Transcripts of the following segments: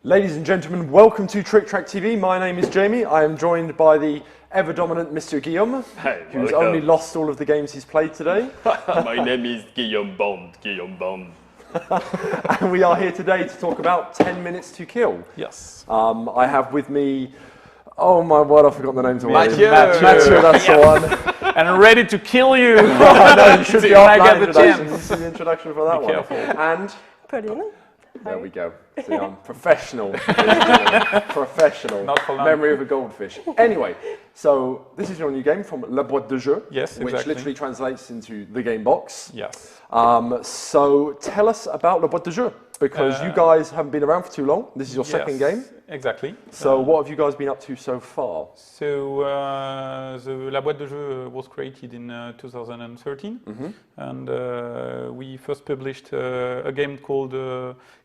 Ladies and gentlemen, welcome to Tric Trac TV. My name is Jamie. I am joined by the ever-dominant Mr. Guillaume, who's only lost all of the games he's played today. My name is Guillaume Bond. And we are here today to talk about 10 Minutes to Kill. Yes. I have with me, oh my word, I've forgotten the names already. Mathieu, that's the one. And ready to kill you. No, you should be I after get the that introduction. chance. This is the introduction for that Be one. careful. And Pauline. there we go. See, I'm professional. Professional. Not for long. Memory of a goldfish. Anyway, so this is your new game from La Boîte de Jeux. Yes, which exactly. literally translates into the game box. Yes. So tell us about La Boîte de Jeux, because you guys haven't been around for too long. This is your second game. Exactly. So what have you guys been up to so far? So the La Boîte de Jeux was created in 2013, and we first published a game called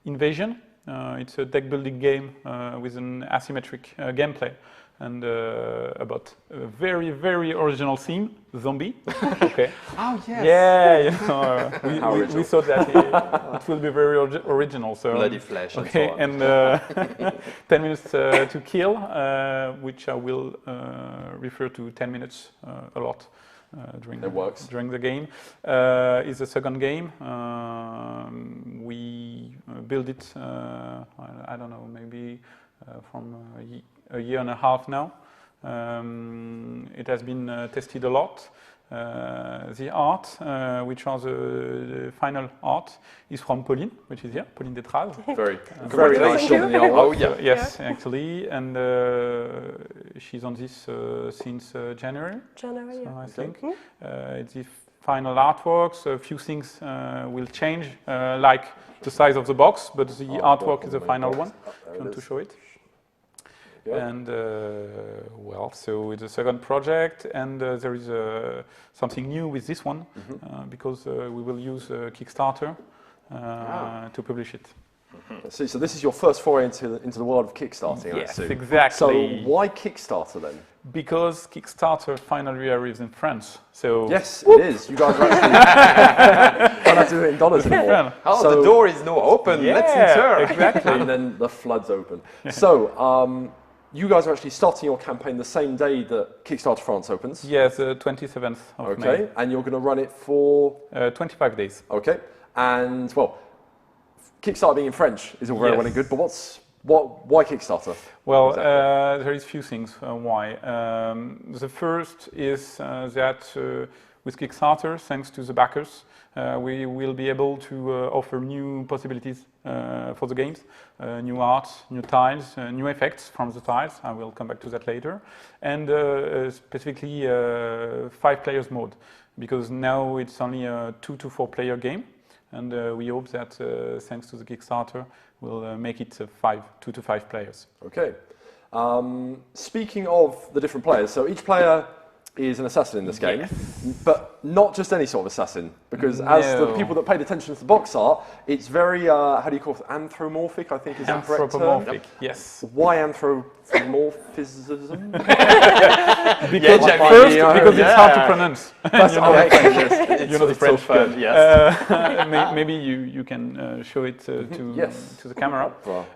Invasion. It's a deck building game with an asymmetric gameplay and about a very, very original theme, zombie. Okay. Oh yes. Yeah, you know, we thought that it will be very original. So Bloody flesh. okay, and so on. and 10 minutes to kill, which I will refer to 10 minutes a lot during the game. Is the second game. We build it. I don't know, maybe from a year and a half now. It has been tested a lot. The art, which are the final art, is from Pauline, which is here, Pauline Détraz. Very nice job in the artwork. Oh yeah. Yes, actually, and she's on this since January. January, yeah. I think. It's the final artworks. A few things will change, like the size of the box, but the artwork is the final one. If you want to show it. Yeah. And well, so it's a second project, and there is something new with this one because we will use Kickstarter to publish it. So this is your first foray into the world of Kickstarting, I Yes, assume. exactly. So why Kickstarter then? Because Kickstarter finally arrives in France. So Yes, it is. You guys are actually don't have to do it in dollars anymore. Oh, So- the door is now open. yeah, Let's enter. exactly. And then the flood's open. So you guys are actually starting your campaign the same day that Kickstarter France opens. Yes, 27th of Okay, and you're going to run it for May. 25 days. okay, and well, Kickstarter being in French is all very well and good, but why Kickstarter? Well, Exactly. there is few things why. The first is that with Kickstarter, thanks to the backers, we will be able to offer new possibilities for the games, new art, new tiles, new effects from the tiles. I will come back to that later, and specifically 5 players mode, because now it's only a 2 to 4 player game. And we hope that thanks to the Kickstarter, we'll make it 2 to 5 players. Okay. Speaking of the different players, so each player is an assassin in this game, but not just any sort of assassin, because as the people that paid attention to the box art, it's very, how do you call it, anthropomorphic, I think is the correct term. Anthropomorphic, yes. Why anthropomorphism? Because it's hard to pronounce. That's You know okay. You know the It's so French. fun, yes. Maybe you can show it to the camera. Well,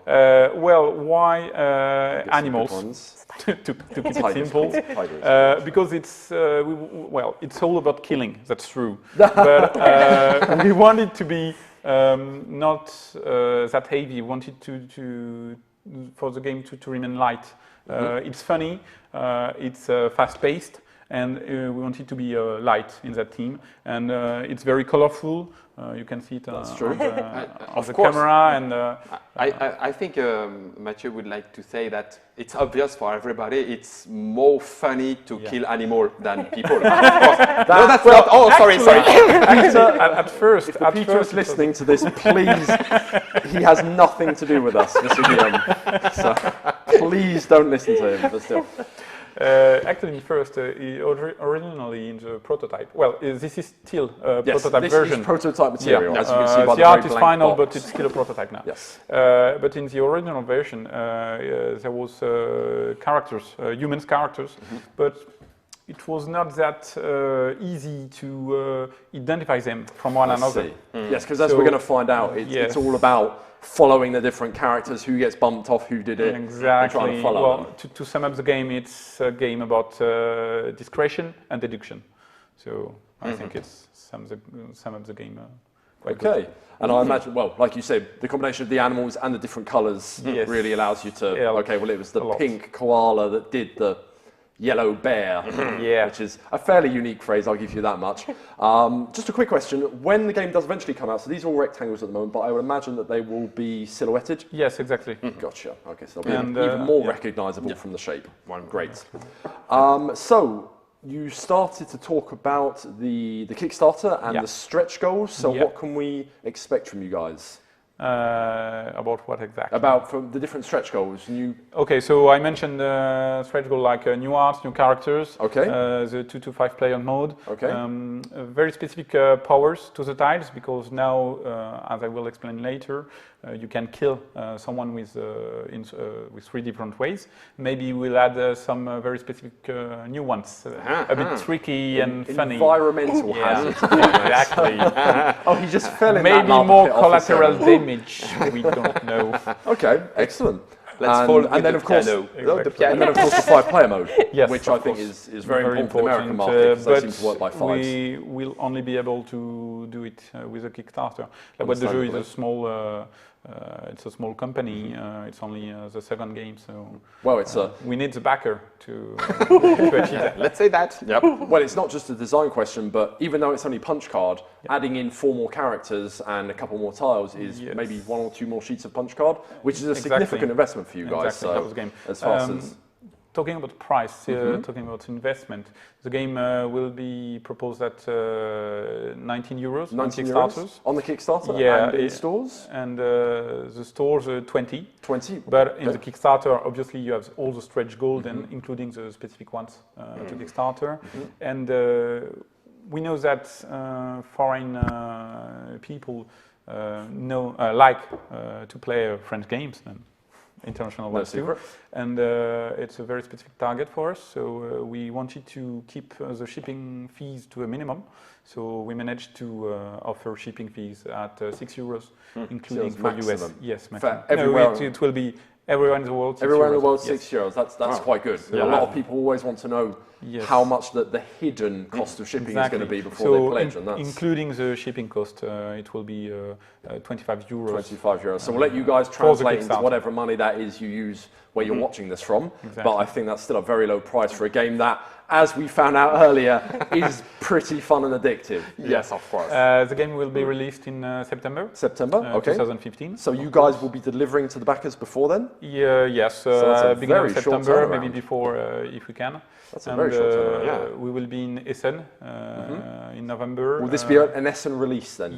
Well, why some animals? good ones. to keep it Tigers. simple. Tigers. Because it's well, it's all about killing. That's true. But we want it to be not that heavy. We want it to for the game to remain light. It's funny. It's fast-paced, and we want it to be light in that team. And it's very colorful. You can see it on the camera. And I think Mathieu would like to say that it's obvious for everybody. It's more funny to kill animals than people. Of course. No, that's not. Oh, sorry. at first, If Peter is listening to this, please, he has nothing to do with us, Mr. Guillaume. So please don't listen to him, but still. Actually, first, originally in the prototype. Well, this is still a prototype this version. is prototype material, as you can see by the the art very is blank final, box. but it's still a prototype now. Yes. But in the original version, there was characters, humans characters, but it was not that easy to identify them from one another. Yes, because as we're going to find out, it's all about following the different characters, who gets bumped off, who did it, Exactly. and trying to follow them. To sum up the game, it's a game about discretion and deduction. So I think it's sum up the game quite good. And I imagine, well, like you said, the combination of the animals and the different colours really allows you to, okay, well, it was the pink koala that did the yellow bear, which is a fairly unique phrase, I'll give you that much. Just a quick question, when the game does eventually come out, so these are all rectangles at the moment, but I would imagine that they will be silhouetted? Yes, exactly. Gotcha, okay, so they'll be even more recognisable from the shape. Great. So, you started to talk about the Kickstarter and the stretch goals, so what can we expect from you guys? About what exactly? About from the different stretch goals. Okay, so I mentioned stretch goal like new arts, new characters, the 2 to 5 player mode, very specific powers to the tiles, because now, as I will explain later, you can kill someone with 3 different ways. Maybe we'll add some very specific new ones, a bit tricky and funny. Environmental hazards. Exactly. Oh, he just fell in maybe that more collateral damage. We don't know. Okay, excellent. And then, of course, the 5-player mode, which I think is very important for the American market, because they seem to work by 5s. We will only be able to do it with a Kickstarter. But the Jeux is a small, it's a small company. It's only the second game, so we need the backer to achieve that. Let's say that. Well, it's not just a design question, but even though it's only punch card, adding in 4 more characters and a couple more tiles is maybe 1 or 2 more sheets of punch card, which is a significant investment for you guys. That was the game. As fast as talking about price, talking about investment, the game will be proposed at €19 on Kickstarter. On the Kickstarter? And in stores? And the stores 20. 20? But in the Kickstarter, obviously you have all the stretch goals, and including the specific ones to Kickstarter. And we know that foreign people like to play French games. International ones too, and it's a very specific target for us. So we wanted to keep the shipping fees to a minimum. So we managed to offer shipping fees at €6, including for US. Yes, it will be everywhere in the world. Everywhere in the world, €6. That's quite good. A lot of people always want to know how much the hidden cost of shipping is going to be before they pledge, and that's including the shipping cost. It will be €25. €25. So we'll let you guys translate into whatever money that is you use where you're watching this from. But I think that's still a very low price for a game that, as we found out earlier, is pretty fun and addictive. Yes, of course. The game will be released in September. Okay. 2015. So you guys will be delivering to the backers before then? Yes. So beginning of September, maybe before if we can. That's a very short turnaround. We will be in Essen in November. Will this be an Essen release then?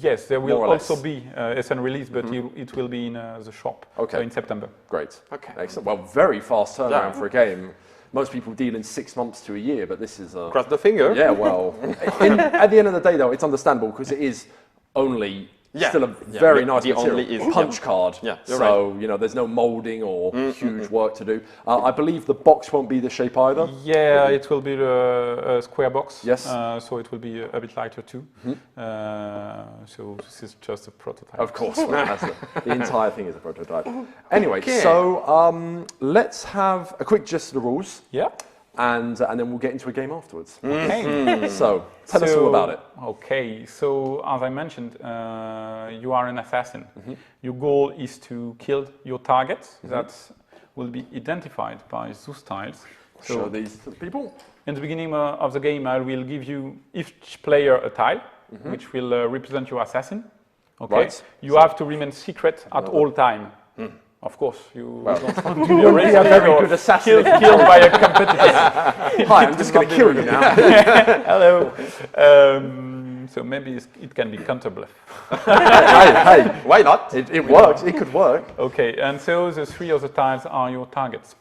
Yes, there will also be Essen release, but it will be in the shop in September. Great. Okay. Excellent. Well, very fast turnaround for a game. Most people deal in 6 months to a year, but this is cross the finger. Yeah, well, at the end of the day, though, it's understandable because it is only still a very nice material. Punch card. So, you know, there's no molding or huge work to do. I believe the box won't be the shape either. Yeah, it will be a square box. Yes. So it will be a bit lighter too. So this is just a prototype. Of course. The entire thing is a prototype. Anyway, so let's have a quick gist of the rules. Yeah. And then we'll get into a game afterwards. Okay. So tell us all about it. Okay. So as I mentioned, you are an assassin. Your goal is to kill your targets that will be identified by those tiles. So show these to the people. In the beginning of the game, I will give you each player a tile, which will represent your assassin. Okay. Right. You have to remain secret at all time. Of course, you're already a very good assassin. Killed by a competitor. Hi, I'm just going to kill you now. Hello. So maybe it can be counter-bluff. hey, why not? It works. It could work. Okay, and so the 3 of the tiles are your targets.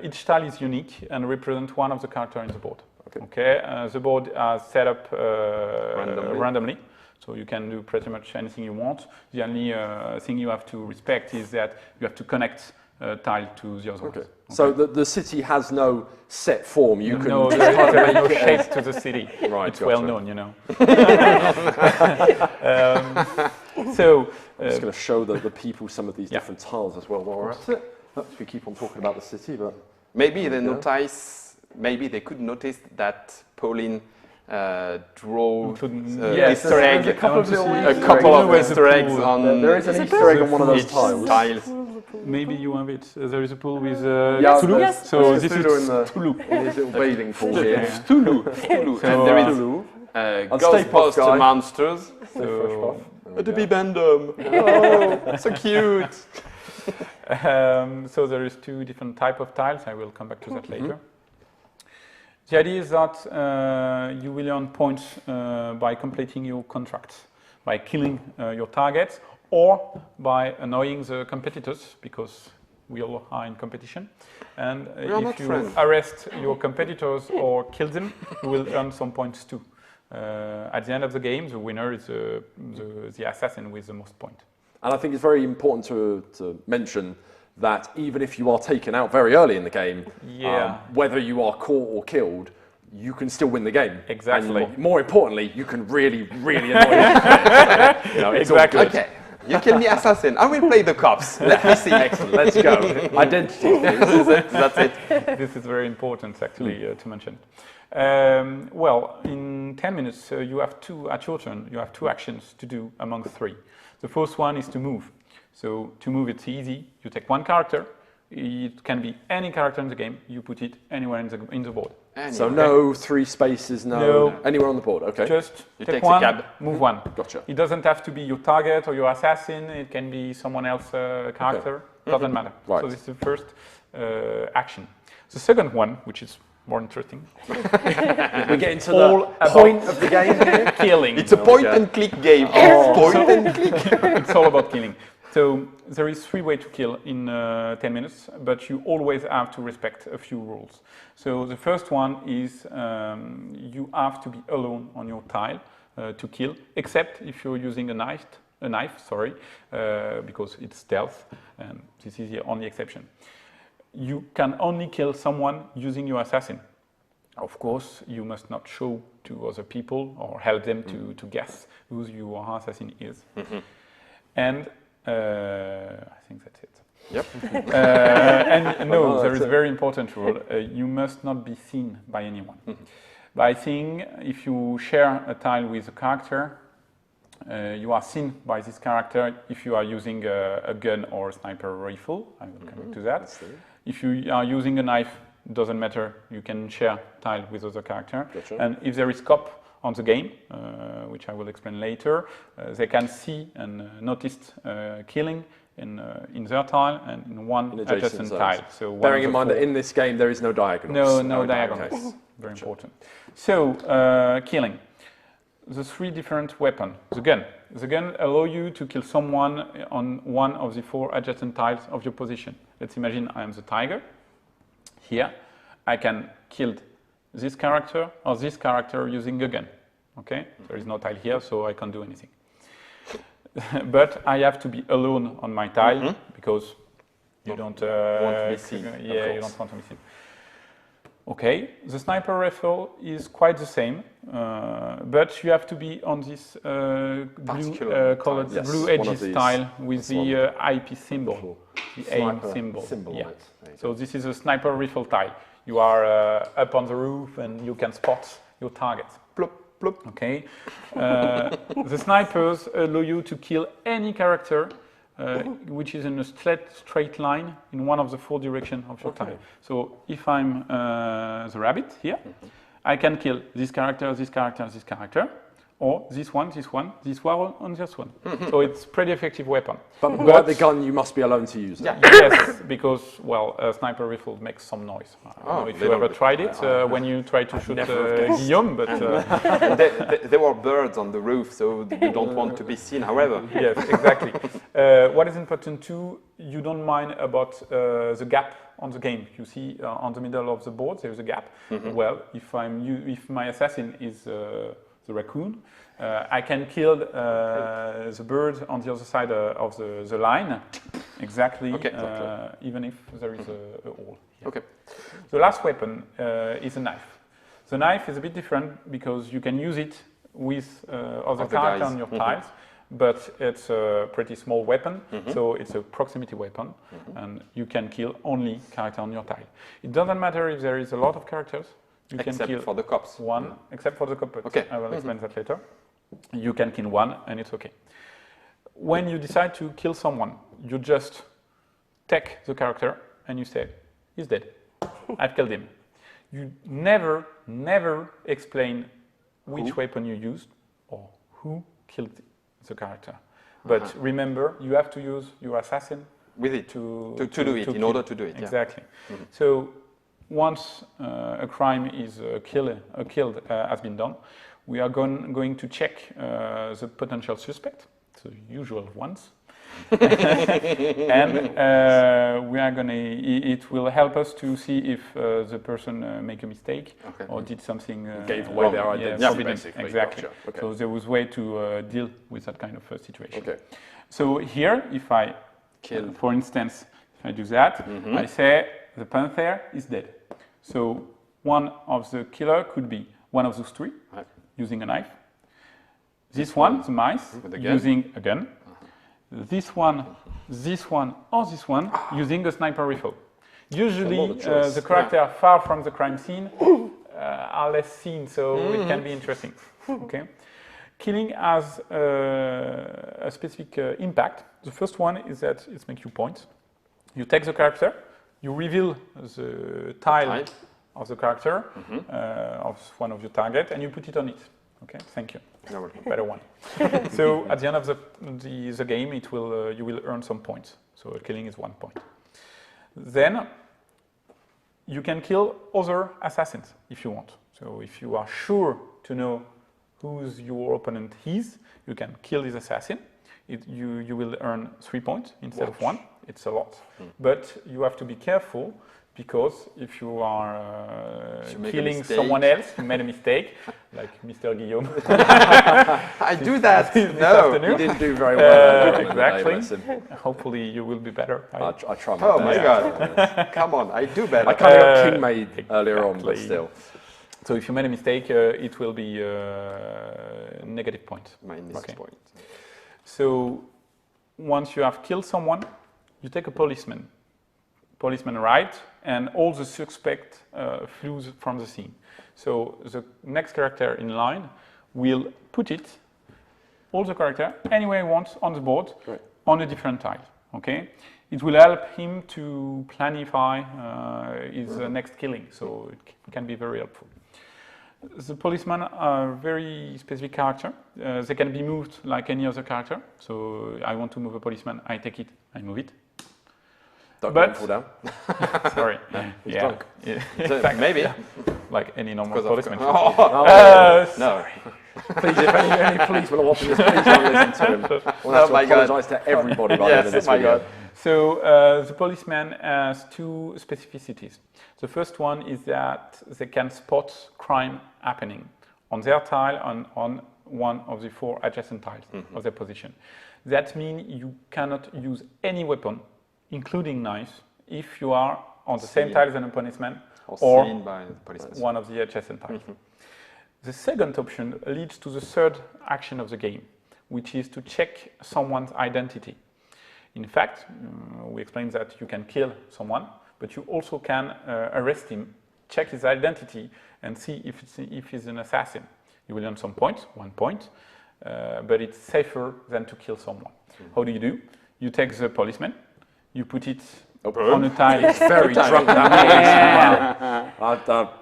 Each tile is unique and represents one of the characters in the board. Okay. The board is set up randomly. So you can do pretty much anything you want. The only thing you have to respect is that you have to connect tile to the other one. Okay. So the city has no set form. You can No, just there kind is of no make it shape to the city. Right, It's gotcha. well known, you know. So I'm just going to show the people some of these Yeah. different tiles as well while we're at it. We keep on talking about the city, but Maybe they notice. Maybe they could notice that Pauline draw yes, Easter egg. there's a couple of little A Easter couple eggs. of Where's the Easter eggs pool? on. There is an Easter egg on one of those each tiles. tiles. maybe you have it. There is a pool with Yeah, Toulouse. yes, So yes. this is Toulouse in the- Toulouse. In this little bathing pool here. Yeah. Toulouse. So, And there is Toulouse. And Stay Puft Ghostbuster Guy. monsters. So, The Bibendum. Oh, so cute. so there is two different type of tiles. I will come back to that later. The idea is that you will earn points by completing your contracts, by killing your targets, or by annoying the competitors, because we all are in competition. And are not if you friends. arrest your competitors or kill them, you will earn some points too. At the end of the game, the winner is the assassin with the most points. And I think it's very important to mention that even if you are taken out very early in the game, whether you are caught or killed, you can still win the game. Exactly. And more importantly, you can really, really annoy your players. You know, it's all Exactly. good. Okay, you kill me assassin. I will play the cops. Let me see. Excellent. Let's go. Identity. That's it. This is very important, actually, to mention. Well, in 10 minutes, you have at your turn, you have two actions to do among three. The first one is to move. So to move, it's easy. You take one character. It can be any character in the game. You put it anywhere in the board. So no 3 spaces, no anywhere on the board. Okay. Just You take take the one, cab. move one. Gotcha. It doesn't have to be your target or your assassin. It can be someone else's character. Doesn't matter. Right. So this is the first action. The second one, which is more interesting, We're getting to all the about point of the game here. killing. It's a point and click game. Point and click. It's all about killing. So there is 3 ways to kill in 10 minutes, but you always have to respect a few rules. So the first one is you have to be alone on your tile to kill, except if you're using a knife, because it's stealth, and this is the only exception. You can only kill someone using your assassin. Of course, you must not show to other people or help them to guess who your assassin is. And I think that's it. Yep. And no, there is a very important rule. You must not be seen by anyone. By seeing, if you share a tile with a character, you are seen by this character if you are using a gun or a sniper rifle. I will come back to that. If you are using a knife, it doesn't matter. You can share tile with other character. Gotcha. And if there is cop on the game, which I will explain later, they can see and notice killing in their tile and in one adjacent tile. So bearing in mind that in this game there is no diagonals. No diagonals. Okay. Very important. So killing. The 3 different weapons. The gun. The gun allows you to kill someone on one of the 4 adjacent tiles of your position. Let's imagine I am the tiger. Here, I can kill this character or this character using a gun. Okay? There is no tile here, so I can't do anything. But I have to be alone on my tile because you don't want to be seen. Yeah, you don't want to be seen. Okay, the sniper rifle is quite the same, but you have to be on this blue colored Yes, blue one of edges these. tile with This the IP symbol, the aim symbol. Yeah. right. So this is a sniper rifle tile. You are up on the roof and you can spot your target. Plop, plop. Okay. The snipers allow you to kill any character which is in a straight line in one of the 4 directions of your tile. So if I'm the rabbit here, I can kill this character, this character, this character, or this one, this one, this one, and this one. So it's pretty effective weapon. But like the gun, you must be alone to use it. Yeah. Yes, because, well, a sniper rifle makes some noise. I don't know if you little ever bit. tried it when you try to shoot Guillaume, but And there were birds on the roof, so you don't want to be seen. However, yes, exactly. What is important too, you don't mind about the gap on the game. You see on the middle of the board there's a gap. Well, if my assassin is the raccoon, I can kill the bird on the other side of the line Exactly. Okay. Even if there is a hole. Yeah. Okay. The last weapon is a knife. The knife is a bit different because you can use it with other characters on your tiles, but it's a pretty small weapon, so it's a proximity weapon, and you can kill only character on your tile. It doesn't matter if there is a lot of characters. You can kill for the cops. one, except for the cop. Okay. I will explain that later. You can kill one, and it's okay. When you decide to kill someone, you just take the character and you say, he's dead. I've killed him. You never explain which weapon you used or who killed the character. But remember, you have to use your assassin with it to do it, in order to do it. Exactly. Yeah. So once a crime is killed has been done, we are going to check the potential suspect, the usual ones. And we are it will help us to see if the person make a mistake or did something gave away their identity, basically. Exactly. Gotcha. Okay. So there was way to deal with that kind of situation. Okay. So here, if I kill, for instance, if I do that, I say the panther is dead. So one of the killer could be one of those three using a knife. This one, the mice, using a gun. This one, or this one, using a sniper rifle. Usually, the characters far from the crime scene are less seen, so it can be interesting. Okay, killing has a specific impact. The first one is that it makes you points. You take the character, you reveal the tile of the character of one of your target, and you put it on it. Okay, thank you. Better one. So at the end of the game, it will you will earn some points. So killing is 1 point. Then you can kill other assassins if you want. So if you are sure to know who's your opponent is, you can kill this assassin. You will earn 3 points instead of 1. It's a lot, but you have to be careful. Because if you are killing someone else, you made a mistake, like Mr. Guillaume. I do that. No, you didn't do very well. Exactly. Hopefully, you will be better. I try my best. Oh my God! Come on, I do better. I kind of got king made earlier on, but still. So if you made a mistake, it will be negative point. Minus point. So once you have killed someone, you take a policeman. Policeman arrived, and all the suspect flew from the scene. So the next character in line will put all the character anywhere he wants on the board on a different tile. Okay, it will help him to planify his next killing. So it can be very helpful. The policemen are very specific character. They can be moved like any other character. So I want to move a policeman, I take it, I move it. Don't let him fall down. Sorry. He's drunk. Yeah. So maybe. Like any normal policeman. No. Please, if any police will watch this, please don't listen to him. We'll have to apologise to everybody by the end of this video. So the policeman has 2 specificities. The first one is that they can spot crime happening on their tile and on one of the 4 adjacent tiles of their position. That means you cannot use any weapon, including knives, if you are on the same tile as an policeman or seen by the policeman. One of the adjacent tiles. The second option leads to the third action of the game, which is to check someone's identity. In fact, we explained that you can kill someone, but you also can arrest him, check his identity, and see if he's an assassin. You will earn some points, 1 point, but it's safer than to kill someone. How do? You take the policeman, you put it on a tile. It's very drunk.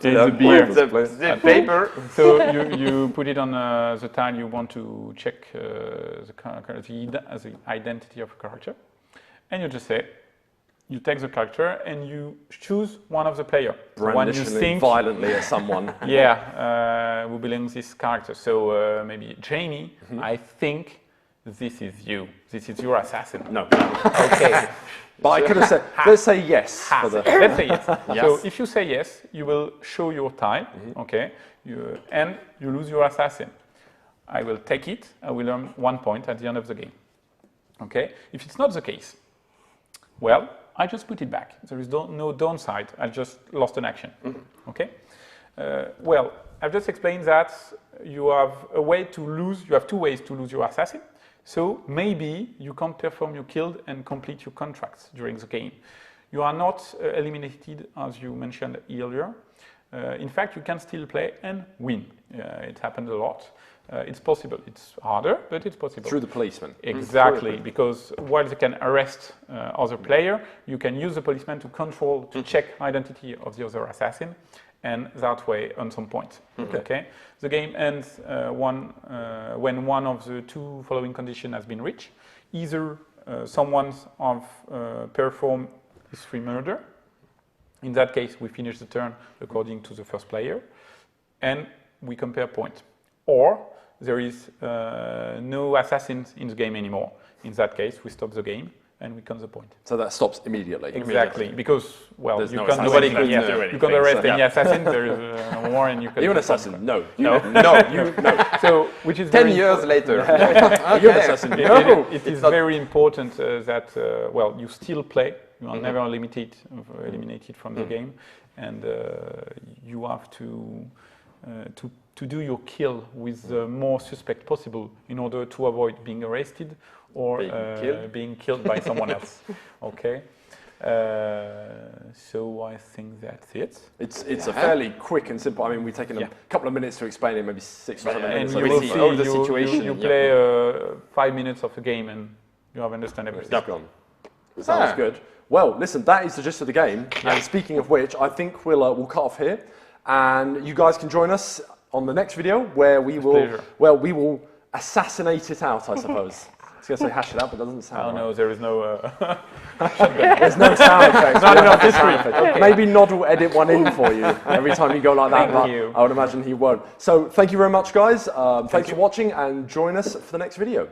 The paper. So you put it on the tile you want to check the identity of a character, and you just say, you take the character and you choose one of the players. Brandishing violently at someone. Who belongs this character. So maybe Jamie, I think this is you. This is your assassin. No. Okay. But I could have said, let's say yes. Let's say yes. So if you say yes, you will show your tile, okay, and you lose your assassin. I will take it, I will earn 1 point at the end of the game. Okay? If it's not the case, Well, I just put it back. There is no downside. I just lost an action. Okay. Well, I've just explained that you have a way to lose. You have two ways to lose your assassin. So maybe you can't perform your kill and complete your contracts during the game. You are not eliminated, as you mentioned earlier. In fact, you can still play and win. It happens a lot. It's possible. It's harder, but it's possible. Through the policeman. Exactly, because while they can arrest other player, you can use the policeman to control, to check identity of the other assassin, and that way on some point. Okay. The game ends when one of the two following conditions has been reached. Either someone have performed history murder. In that case, we finish the turn according to the first player, and we compare points. Or there is no assassins in the game anymore. In that case, we stop the game and we count the point. So that stops immediately. Exactly, because well, There's you no can't nobody do anything. can do You can't anything, arrest so, any assassin. There is no more, and you can. Are you an assassin? No. No. No. So, which is 10 very years later. You're an assassin. No. It is very important that well, you still play. You are never eliminated from the game, and you have to do your kill with the more suspect possible in order to avoid being arrested or being killed by someone else. Okay. So I think that's it. It's a fairly quick and simple. I mean, we've taken a couple of minutes to explain it, maybe 6 or 7 minutes. And you will see all the situation. You play 5 minutes of the game and you have understand everything. It's gone. Sounds good. Well, listen, that is the gist of the game. And speaking of which, I think we'll cut off here, and you guys can join us on the next video where we will assassinate it out, I suppose. I was going to say hash it out, but it doesn't sound right. No, there is no... There's no sound effects. Not enough history. Okay. Maybe Nod will edit one in for you every time you go like that, but I would imagine he won't. So thank you very much, guys. Thanks for watching, and join us for the next video.